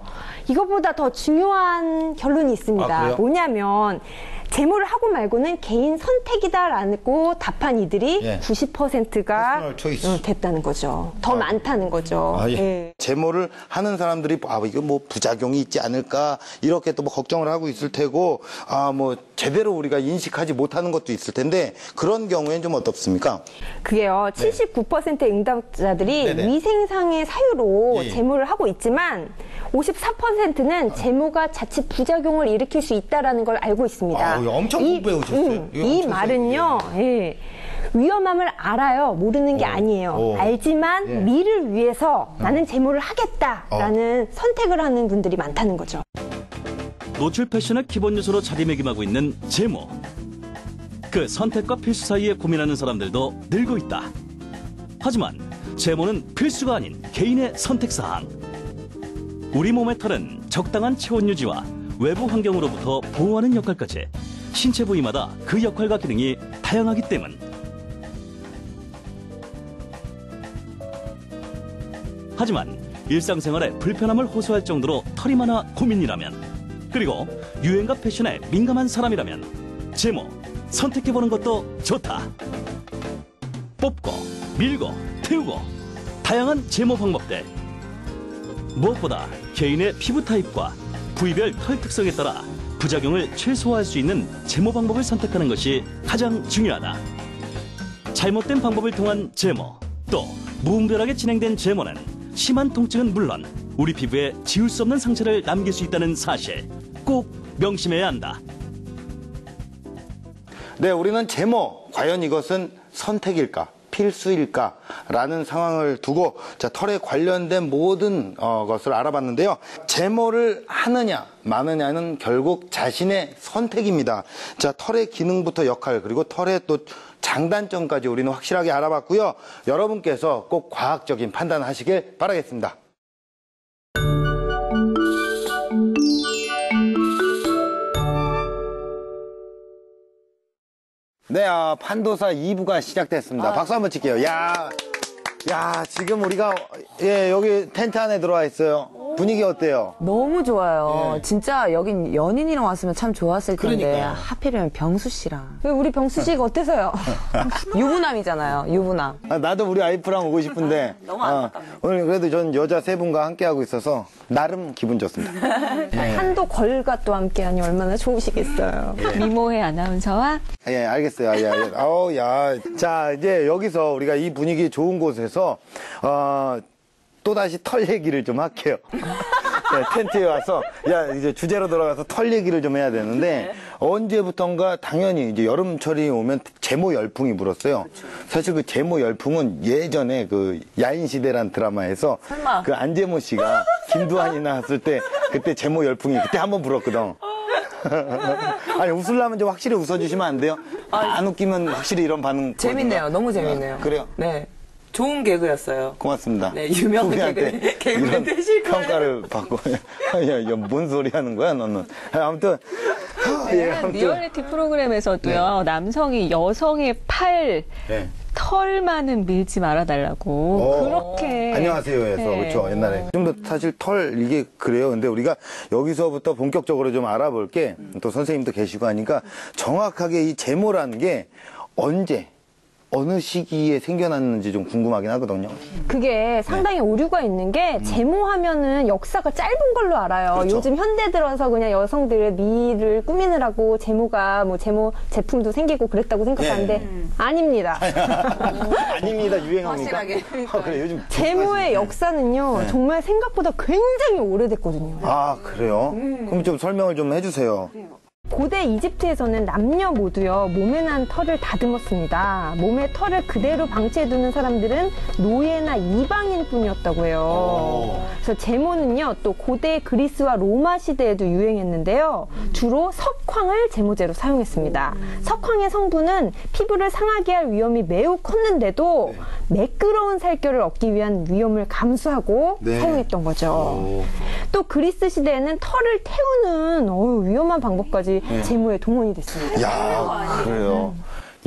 S4: 이거보다 더 중요한 결론이 있습니다. 뭐냐면, 제모를 하고 말고는 개인 선택이다라고 답한 이들이 90%가 됐다는 거죠. 더 많다는 거죠.
S1: 제모를 하는 사람들이 이거 뭐 부작용이 있지 않을까 이렇게 또 뭐 걱정을 하고 있을 테고 뭐 제대로 우리가 인식하지 못하는 것도 있을 텐데 그런 경우엔 좀 어떻습니까?
S4: 그게요. 79%의 응답자들이 위생상의 사유로 제모를 하고 있지만 54%는 제모가 자칫 부작용을 일으킬 수 있다는 걸 알고 있습니다.
S1: 엄청 공부해 오셨어요.
S4: 이 말은요. 위험함을 알아요. 모르는 게 아니에요. 알지만 미를 위해서 나는 제모를 하겠다라는 선택을 하는 분들이 많다는 거죠.
S5: 노출 패션의 기본 요소로 자리매김하고 있는 제모. 그 선택과 필수 사이에 고민하는 사람들도 늘고 있다. 하지만 제모는 필수가 아닌 개인의 선택사항. 우리 몸의 털은 적당한 체온 유지와 외부 환경으로부터 보호하는 역할까지 신체 부위마다 그 역할과 기능이 다양하기 때문. 하지만 일상생활에 불편함을 호소할 정도로 털이 많아 고민이라면, 그리고 유행과 패션에 민감한 사람이라면 제모 선택해보는 것도 좋다. 뽑고 밀고 태우고 다양한 제모 방법들. 무엇보다 개인의 피부 타입과 부위별 털 특성에 따라 부작용을 최소화할 수 있는 제모 방법을 선택하는 것이 가장 중요하다. 잘못된 방법을 통한 제모, 또 무분별하게 진행된 제모는 심한 통증은 물론 우리 피부에 지울 수 없는 상처를 남길 수 있다는 사실 꼭 명심해야 한다.
S1: 네, 우리는 제모, 과연 이것은 선택일까? 필수일까라는 상황을 두고 털에 관련된 모든 것을 알아봤는데요. 제모를 하느냐 마느냐는 결국 자신의 선택입니다. 털의 기능부터 역할, 그리고 털의 또 장단점까지 우리는 확실하게 알아봤고요. 여러분께서 꼭 과학적인 판단하시길 바라겠습니다. 네, 판도사 2부가 시작됐습니다. 박수 한번 칠게요. 야, 지금 우리가 여기 텐트 안에 들어와 있어요. 분위기 어때요?
S3: 너무 좋아요. 진짜 여긴 연인이랑 왔으면 참 좋았을 텐데
S1: 그러니까요.
S3: 하필이면 병수 씨랑.
S4: 우리 병수 씨가 어때서요?
S3: 유부남이잖아요. 유부남.
S1: 나도 우리 와이프랑 오고 싶은데
S3: 너무 안타깝네요.
S1: 오늘 그래도 전 여자 3분과 함께하고 있어서 나름 기분 좋습니다.
S4: 한도 걸과 또 함께하니 얼마나 좋으시겠어요.
S2: 미모의 아나운서와
S1: 예, 알겠어요. 예. 아우, 야. 자, 이제 여기서 우리가 이 분위기 좋은 곳에서, 또다시 털 얘기를 좀 할게요. 네, 텐트에 와서, 이제 주제로 돌아가서 털 얘기를 좀 해야 되는데, 언제부턴가 당연히 이제 여름철이 오면 제모 열풍이 불었어요. 사실 그 제모 열풍은 예전에 그 야인시대란 드라마에서
S3: 설마.
S1: 그 안재모 씨가 김두한이 나왔을 때, 그때 제모 열풍이 그때 한번 불었거든. 아니, 웃으려면 좀 확실히 웃어주시면 안 돼요? 안 웃기면 확실히 이런 반응.
S3: 재밌네요. 너무 재밌네요.
S1: 그래요?
S3: 네. 좋은 개그였어요.
S1: 고맙습니다.
S3: 네, 유명한 개그맨 되실 거예요.
S1: 평가를 받고. 야, 뭔 소리 하는 거야, 너는? 아무튼.
S2: 리얼리티 프로그램에서도요, 남성이 여성의 팔, 털만은 밀지 말아달라고 그렇게
S1: 안녕하세요 해서 그렇죠 옛날에 좀 더 사실 털 이게 그래요. 근데 우리가 여기서부터 본격적으로 좀 알아볼 게 또 선생님도 계시고 하니까 정확하게 이 제모라는 게 언제 어느 시기에 생겨났는지 좀 궁금하긴 하거든요.
S4: 그게 상당히 오류가 있는 게 제모하면은 역사가 짧은 걸로 알아요.
S1: 그렇죠.
S4: 요즘 현대 들어서 그냥 여성들 미를 꾸미느라고 제모가 뭐 제모 제품도 생기고 그랬다고 생각하는데 아닙니다.
S1: 아닙니다. 유행합니까?
S3: 확실하게.
S1: 그래, 요즘
S4: 제모의 역사는요 정말 생각보다 굉장히 오래됐거든요.
S1: 아 그래요? 그럼 좀 설명을 좀 해주세요.
S4: 고대 이집트에서는 남녀 모두요 몸에 난 털을 다듬었습니다. 몸에 털을 그대로 방치해두는 사람들은 노예나 이방인뿐이었다고 해요. 그래서 제모는요 또 고대 그리스와 로마 시대에도 유행했는데요. 주로 석황을 제모제로 사용했습니다. 석황의 성분은 피부를 상하게 할 위험이 매우 컸는데도 매끄러운 살결을 얻기 위한 위험을 감수하고 사용했던 거죠. 또 그리스 시대에는 털을 태우는 위험한 방법까지 제모에 동원이 됐습니다.
S1: 야, 그래요.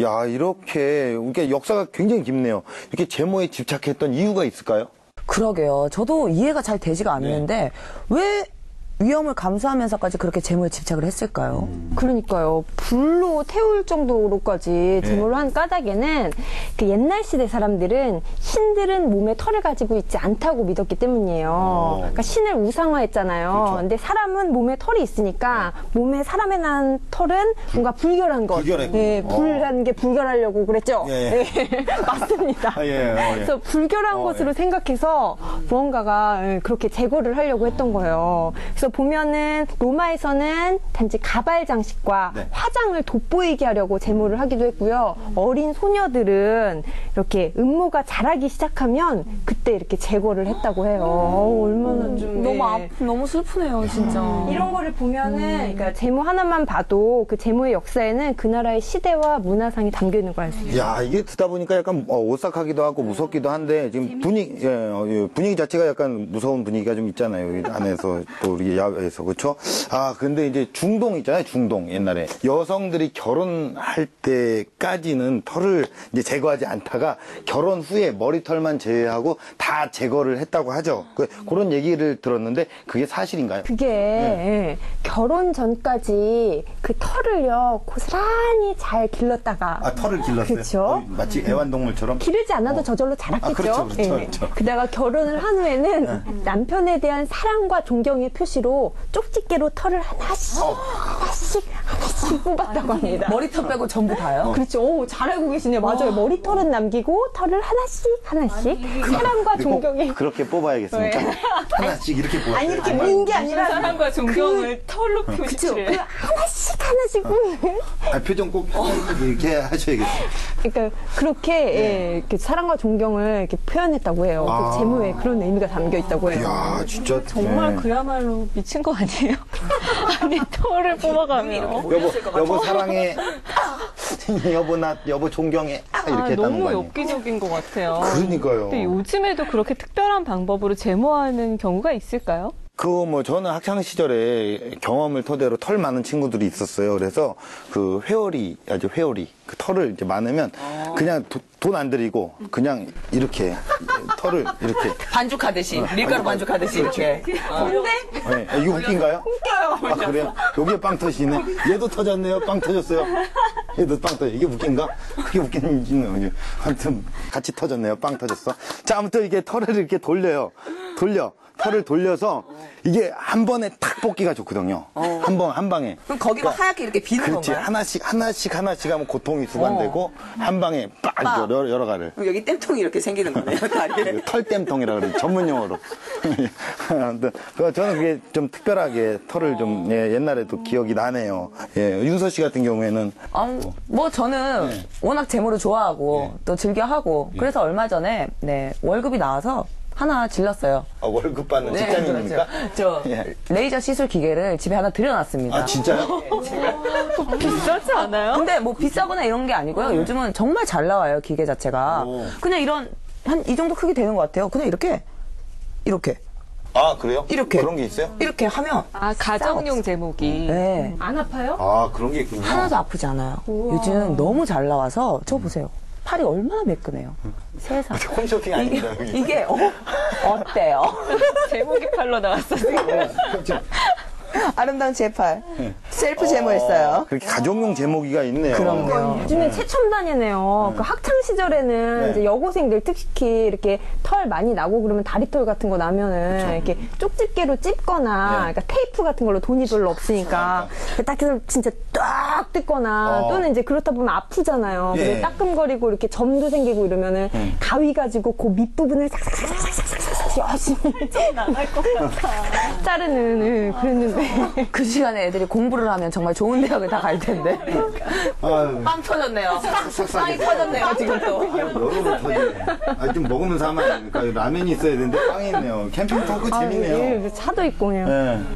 S1: 야, 이렇게 역사가 굉장히 깊네요. 이렇게 제모에 집착했던 이유가 있을까요?
S3: 그러게요. 저도 이해가 잘 되지가 않는데 왜 위험을 감수하면서까지 그렇게 제모에 집착을 했을까요?
S4: 그러니까요. 불로 태울 정도로까지 제모를 한 까닭에는 그 옛날 시대 사람들은 신들은 몸에 털을 가지고 있지 않다고 믿었기 때문이에요. 그러니까 신을 우상화했잖아요.
S1: 그렇죠.
S4: 근데 사람은 몸에 털이 있으니까 몸에 사람에 난 털은 뭔가 불결한 것.
S1: 불결했고.
S4: 네, 불한 게 불결하려고 그랬죠. 네, 맞습니다. 그래서 불결한 것으로 생각해서 무언가가 그렇게 제거를 하려고 했던 거예요. 그래서 보면은 로마에서는 단지 가발 장식과 화장을 돋보이게 하려고 제모를 하기도 했고요. 어린 소녀들은 이렇게 음모가 자라기 시작하면 그때 이렇게 제거를 했다고 해요. 얼마나 좀
S3: 너무 슬프네요, 진짜.
S4: 이런 거를 보면은 그러니까 제모 하나만 봐도 그 제모의 역사에는 그 나라의 시대와 문화상이 담겨 있는 걸 알 수 있어요.
S1: 야, 이게 듣다 보니까 약간 오싹하기도 하고 무섭기도 한데 지금 분위기 자체가 약간 무서운 분위기가 좀 있잖아요. 여기 안에서 또 우리 야외에서 그렇죠? 아, 근데 이제 중동 있잖아요. 중동 옛날에 여성들이 결혼할 때까지는 털을 이제 제거하지 않다가 결혼 후에 머리털만 제외하고 다 제거를 했다고 하죠. 그런 얘기를 들었는데 그게 사실인가요?
S4: 그게 결혼 전까지 그 털을요 고스란히 잘 길렀다가
S1: 털을 길렀어요?
S4: 그렇죠.
S1: 마치 애완동물처럼?
S4: 기르지 않아도 저절로 자랐겠죠.
S1: 그렇죠.
S4: 그다가 결혼을 한 후에는 남편에 대한 사랑과 존경의 표시로 쪽집게로 털을 하나씩 뽑았다고 합니다.
S3: 머리털 빼고 전부 다요?
S4: 그렇죠. 잘 알고 계시네요. 맞아요. 머리털은 남기고 털을 하나씩 사랑과 존경의
S1: 그렇게 뽑아야겠습니까? 하나씩 이렇게 뽑아요.
S4: 아니 이렇게 민 게 아니라
S2: 사랑과 존경을 털로 표시를.
S4: 그 하나씩 뽑는.
S1: 표정 꼭 이렇게 하셔야겠어요.
S4: 그러니까 그렇게 이렇게 사랑과 존경을 이렇게 표현했다고 해요. 그 제모에 그런 의미가 담겨 있다고 해요.
S1: 야, 진짜
S2: 정말 그야말로 미친 거 아니에요? 아니 털을 뽑아가면
S1: 여보 사랑해. 여보 존경해. 이렇게 했다는 거
S2: 너무
S1: 아니에요?
S2: 엽기적인 것 같아요.
S1: 그러니까요.
S2: 근데 요즘에도 그렇게 특별한 방법으로 제모하는 경우가 있을까요?
S1: 뭐 저는 학창 시절에 경험을 토대로 털 많은 친구들이 있었어요. 그래서 그 회오리 그 털을 이제 많으면 그냥 돈 안 들이고 그냥 이렇게 털을 이렇게
S3: 반죽하듯이 밀가루 반죽하듯이 이렇게.
S1: 네, 이거 웃긴가요?
S3: 웃겨요.
S1: 아, 그래요? 여기에 빵 터지네. 얘도 터졌네요. 빵 터졌어요. 얘도 빵 터져. 이게 웃긴가? 그게 웃긴지는 아무튼 같이 터졌네요. 빵 터졌어. 자, 아무튼 이게 털을 이렇게 돌려요. 털을 돌려서 이게 한 번에 탁 뽑기가 좋거든요. 한 방에.
S3: 그럼 거기가 하얗게 이렇게 비는
S1: 그렇지.
S3: 건가요?
S1: 하나씩 하면 고통이 수반되고 한 방에 빡 여러 가를.
S3: 그럼 여기 땜통이 이렇게 생기는 거네요, 다리에.
S1: 털땜통이라 그러죠. 전문 용어로. 아무튼 저는 그게 좀 특별하게 털을 좀 옛날에도 기억이 나네요. 예, 윤서 씨 같은 경우에는
S3: 뭐 저는 워낙 제모를 좋아하고 또 즐겨하고 그래서 얼마 전에 월급이 나와서 하나 질렀어요.
S1: 월급 받는 직장인입니까?
S3: 그렇죠. 레이저 시술 기계를 집에 하나 들여놨습니다.
S1: 아, 진짜요?
S2: 비싸지 않아요?
S3: 근데 뭐 비싸거나 이런 게 아니고요. 요즘은 정말 잘 나와요, 기계 자체가. 그냥 한 이 정도 크기 되는 것 같아요. 그냥 이렇게.
S1: 아, 그래요?
S3: 이렇게.
S1: 그런 게 있어요?
S3: 이렇게 하면.
S2: 가정용 제모기.
S3: 네.
S4: 안 아파요?
S1: 아, 그런 게 있군요.
S3: 하나도 아프지 않아요. 요즘 너무 잘 나와서 저 보세요. 팔이 얼마나 매끈해요. 세상.
S1: 홈쇼핑 아닙니다.
S3: 이게 어때요?
S2: 제모기 팔로 나왔어 지금.
S3: 아름다운 제 팔. 셀프 제모했어요.
S1: 그렇게 가정용 제모기가 있네요.
S3: 그럼요.
S4: 요즘에 최첨단이네요. 그 학창 시절에는 이제 여고생들 특히 이렇게 털 많이 나고 그러면 다리털 같은 거 나면은 이렇게 쪽집게로 찝거나 그러니까 테이프 같은 걸로 돈이 별로 없으니까 딱 해서 진짜 딱 뜯거나 또는 이제 그렇다 보면 아프잖아요. 그래서 따끔거리고 이렇게 점도 생기고 이러면은 가위 가지고 그 밑부분을 싹싹싹싹싹 열심히
S2: 나갈 것 같아.
S4: 자르는 그랬는데
S3: 그 시간에 애들이 공부를 하면 정말 좋은 대학을 다 갈 텐데. 빵 터졌네요. 빵이 터졌네요, 지금 또.
S1: 좀 먹으면서 하면 안 됩니까? 라면이 있어야 되는데 빵이 있네요. 캠핑 토크 재밌네요.
S4: 차도 있고 그냥.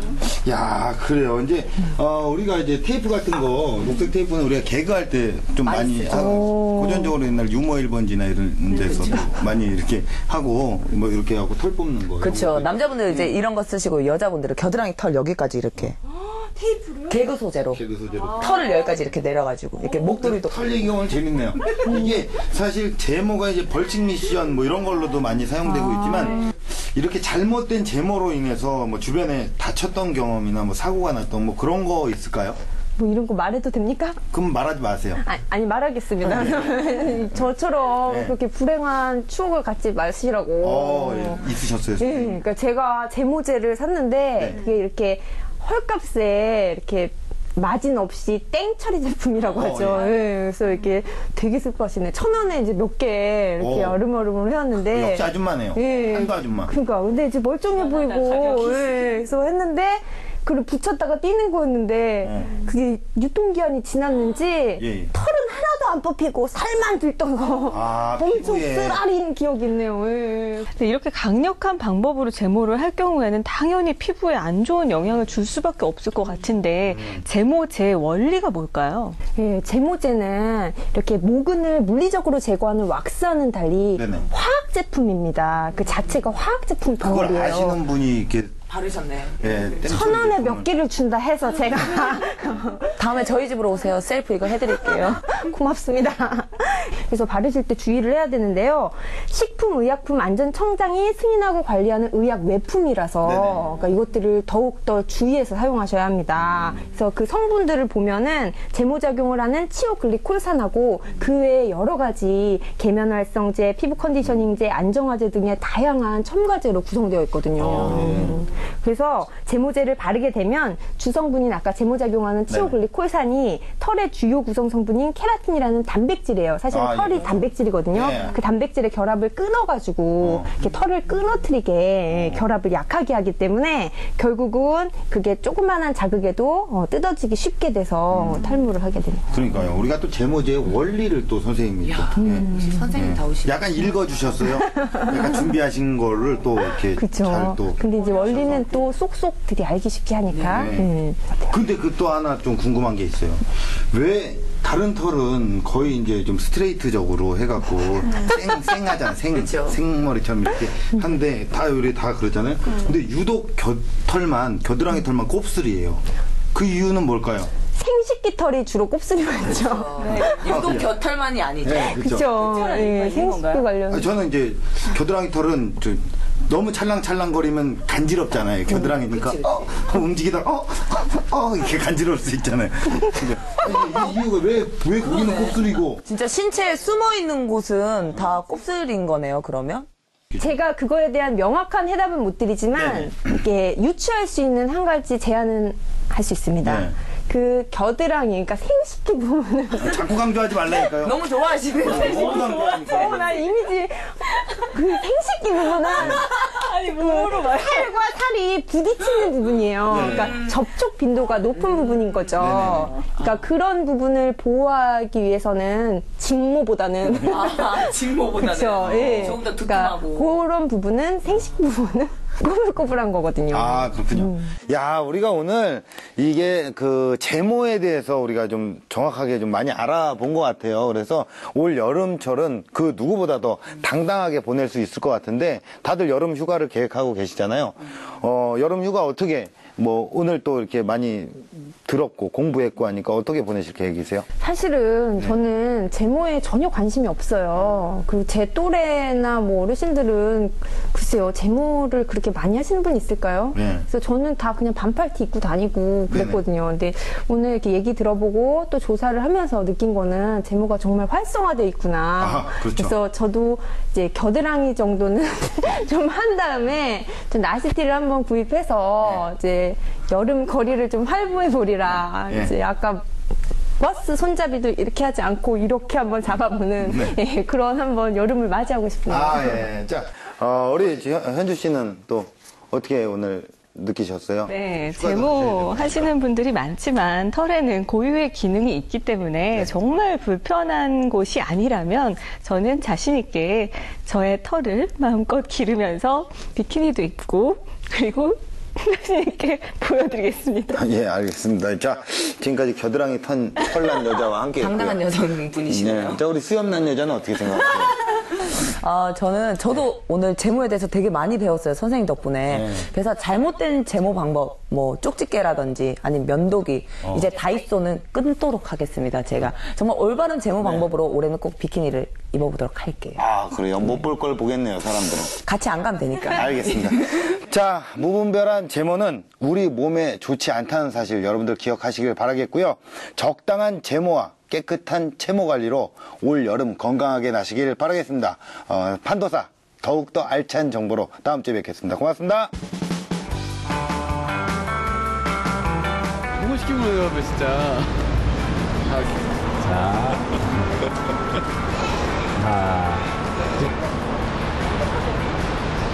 S1: 야, 그래요. 이제 우리가 이제 테이프 같은 거, 녹색 테이프는 우리가 개그할 때 좀 많이 고전적으로 옛날 유머 1번지나 이런 데서도 많이 이렇게 하고 뭐 이렇게 하고 털 뽑는 거.
S3: 그렇죠. 남자분들 이제 이런 거 쓰시고 여자분들은 겨드랑이 털 여기까지 이렇게. 테이프로요? 개그 소재로. 털을 여기까지 이렇게 내려가지고 이렇게 목도리도.
S1: 털 얘기 오늘 재밌네요. 이게 사실 제모가 이제 벌칙 미션 뭐 이런 걸로도 많이 사용되고 있지만 이렇게 잘못된 제모로 인해서 뭐 주변에 다쳤던 경험이나 뭐 사고가 났던 뭐 그런 거 있을까요?
S4: 뭐 이런 거 말해도 됩니까?
S1: 그럼 말하지 마세요.
S4: 아니 말하겠습니다. 저처럼 그렇게 불행한 추억을 갖지 마시라고.
S1: 있으셨어요?
S4: 네, 그러니까 제가 제모제를 샀는데 그게 이렇게 헐값에 이렇게 마진 없이 땡처리 제품이라고 하죠. 그래서 이렇게 되게 슬퍼하시네. 1,000원에 이제 몇 개 이렇게 아름아름을 해왔는데.
S1: 역시 아줌마네요. 한도 아줌마.
S4: 그러니까 근데 이제 멀쩡해 보이고. 그래서 했는데. 그걸 붙였다가 띄는 거였는데 그게 유통기한이 지났는지 털은 하나도 안 뽑히고 살만 들던 거 엄청 쓰라린 기억이 있네요.
S2: 근데 이렇게 강력한 방법으로 제모를 할 경우에는 당연히 피부에 안 좋은 영향을 줄 수밖에 없을 것 같은데 제모제의 원리가 뭘까요?
S4: 제모제는 이렇게 모근을 물리적으로 제거하는 왁스와는 달리 화학 제품입니다. 그 자체가 화학 제품 덩어리예요.
S1: 그걸 아시는 분이 이렇게
S3: 바르셨네.
S4: 1,000원에 몇 개를 준다 해서 제가
S3: 다음에 저희 집으로 오세요. 셀프 이거 해드릴게요.
S4: 고맙습니다. 그래서 바르실 때 주의를 해야 되는데요. 식품의약품안전청장이 승인하고 관리하는 의약 외품이라서 그러니까 이것들을 더욱더 주의해서 사용하셔야 합니다. 그래서 그 성분들을 보면은 제모작용을 하는 치오글리콜산하고 그 외에 여러 가지 계면활성제, 피부 컨디셔닝제, 안정화제 등의 다양한 첨가제로 구성되어 있거든요. 그래서 제모제를 바르게 되면 주성분인 아까 제모작용하는 치오글리콜산이 털의 주요 구성 성분인 케라틴이라는 단백질이에요. 사실 털이 단백질이거든요. 그 단백질의 결합을 끊어가지고 이렇게 털을 끊어뜨리게 결합을 약하게 하기 때문에 결국은 그게 조그만한 자극에도 뜯어지기 쉽게 돼서 탈모를 하게 됩니다.
S1: 그러니까요. 우리가 또 제모제의 원리를 또 선생님이
S3: 선생님 다 오시죠.
S1: 약간 읽어주셨어요. 약간 준비하신 거를 또 이렇게 잘 또.
S4: 근데 이제 원리는 또 쏙쏙들이 알기 쉽게 하니까.
S1: 근데 그 또 하나 좀 궁금한 게 있어요. 왜 다른 털은 거의 이제 좀 스트레이트적으로 해갖고 생하잖아. 생머리처럼 이렇게 한데 다 우리 다 그러잖아요. 근데 유독 겨드랑이 털만 곱슬이에요. 그 이유는 뭘까요?
S4: 생식기 털이 주로 곱슬이 많죠.
S3: 네. 유독 겨털만이 아니죠.
S1: 네,
S4: 그렇죠. 네, 생식기 관련.
S1: 저는 이제 겨드랑이 털은 너무 찰랑찰랑거리면 간지럽잖아요. 겨드랑이니까 움직이다 이렇게 간지러울 수 있잖아요. 이 이유가 왜 거기는 곱슬이고?
S3: 진짜 신체에 숨어 있는 곳은 다 곱슬인 거네요. 그러면?
S4: 제가 그거에 대한 명확한 해답은 못 드리지만 이게 유추할 수 있는 한 가지 제안은 할 수 있습니다.
S1: 네.
S4: 그 겨드랑이, 그러니까 생식기 부분을
S1: 자꾸 강조하지 말라니까요.
S3: 너무 좋아하시네.
S4: 나 이미지 그 생식기 부분은
S2: 아니 뭐로 말?
S4: 살과 살이 부딪히는 부분이에요.
S1: 네.
S4: 그러니까 접촉 빈도가 높은 부분인 거죠. 그러니까 그런 부분을 보호하기 위해서는 직모보다는
S3: 직모보다는
S4: 그렇죠. 예.
S3: 조금 더
S4: 그러니까
S3: 두툼하고
S4: 그런 부분은 생식 부분은 꼬불꼬불한 거거든요.
S1: 아, 그렇군요. 야, 우리가 오늘 이게 그 제모에 대해서 우리가 좀 정확하게 좀 많이 알아본 것 같아요. 그래서 올 여름철은 그 누구보다 더 당당하게 보낼 수 있을 것 같은데 다들 여름 휴가를 계획하고 계시잖아요. 여름 휴가 어떻게 오늘 또 이렇게 많이 들었고 공부했고 하니까 어떻게 보내실 계획이세요?
S4: 사실은 저는 제모에 전혀 관심이 없어요. 그리고 제 또래나 어르신들은 글쎄요, 제모를 그렇게 많이 하시는 분 있을까요?
S1: 네.
S4: 그래서 저는 다 그냥 반팔티 입고 다니고 그랬거든요. 근데 오늘 이렇게 얘기 들어보고 또 조사를 하면서 느낀 거는 제모가 정말 활성화되어 있구나.
S1: 그렇죠.
S4: 그래서 저도 이제 겨드랑이 정도는 좀 한 다음에 좀 나시티를 한번 구입해서 이제 여름 거리를 좀 활보해 보리라. 이제 아까 버스 손잡이도 이렇게 하지 않고 이렇게 한번 잡아보는 그런 한번 여름을 맞이하고 싶네요.
S1: 예. 자, 우리 현주 씨는 또 어떻게 오늘 느끼셨어요?
S2: 네, 제모 하시는 분들이 많지만 털에는 고유의 기능이 있기 때문에 정말 불편한 곳이 아니라면 저는 자신 있게 저의 털을 마음껏 기르면서 비키니도 입고 그리고 자신 있게 보여드리겠습니다.
S1: 예, 알겠습니다. 자, 지금까지 겨드랑이 털난 여자와 함께
S3: 당당한 여성분이시네요.
S1: 네. 자, 우리 수염난 여자는 어떻게 생각하세요?
S3: 저도 오늘 제모에 대해서 되게 많이 배웠어요. 선생님 덕분에. 그래서 잘못된 제모 방법, 쪽집게라든지 아니면 면도기, 이제 다이소는 끊도록 하겠습니다. 제가 정말 올바른 제모 방법으로 올해는 꼭 비키니를 입어보도록 할게요.
S1: 아, 그래요? 못 볼 걸 보겠네요, 사람들은.
S3: 같이 안 가면 되니까.
S1: 알겠습니다. 자, 무분별한 제모는 우리 몸에 좋지 않다는 사실 여러분들 기억하시길 바라겠고요. 적당한 제모와 깨끗한 채모 관리로 올 여름 건강하게 나시길 바라겠습니다. 판도사 더욱더 알찬 정보로 다음 주에 뵙겠습니다. 고맙습니다.
S14: 너무 시키고 그러더라고요, 진짜.
S18: 자.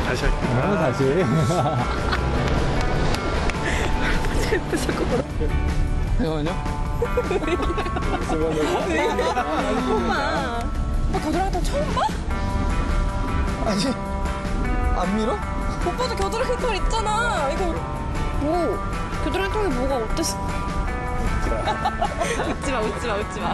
S14: 다시 할게요.
S18: 다시.
S14: 잠깐만요.
S6: 오빠 겨드랑이 털 처음 봐?
S14: 아니, 안 밀어?
S6: 오빠도 겨드랑이 털 있잖아. 이거 겨드랑이 털이 뭐가 어땠어? 웃지마.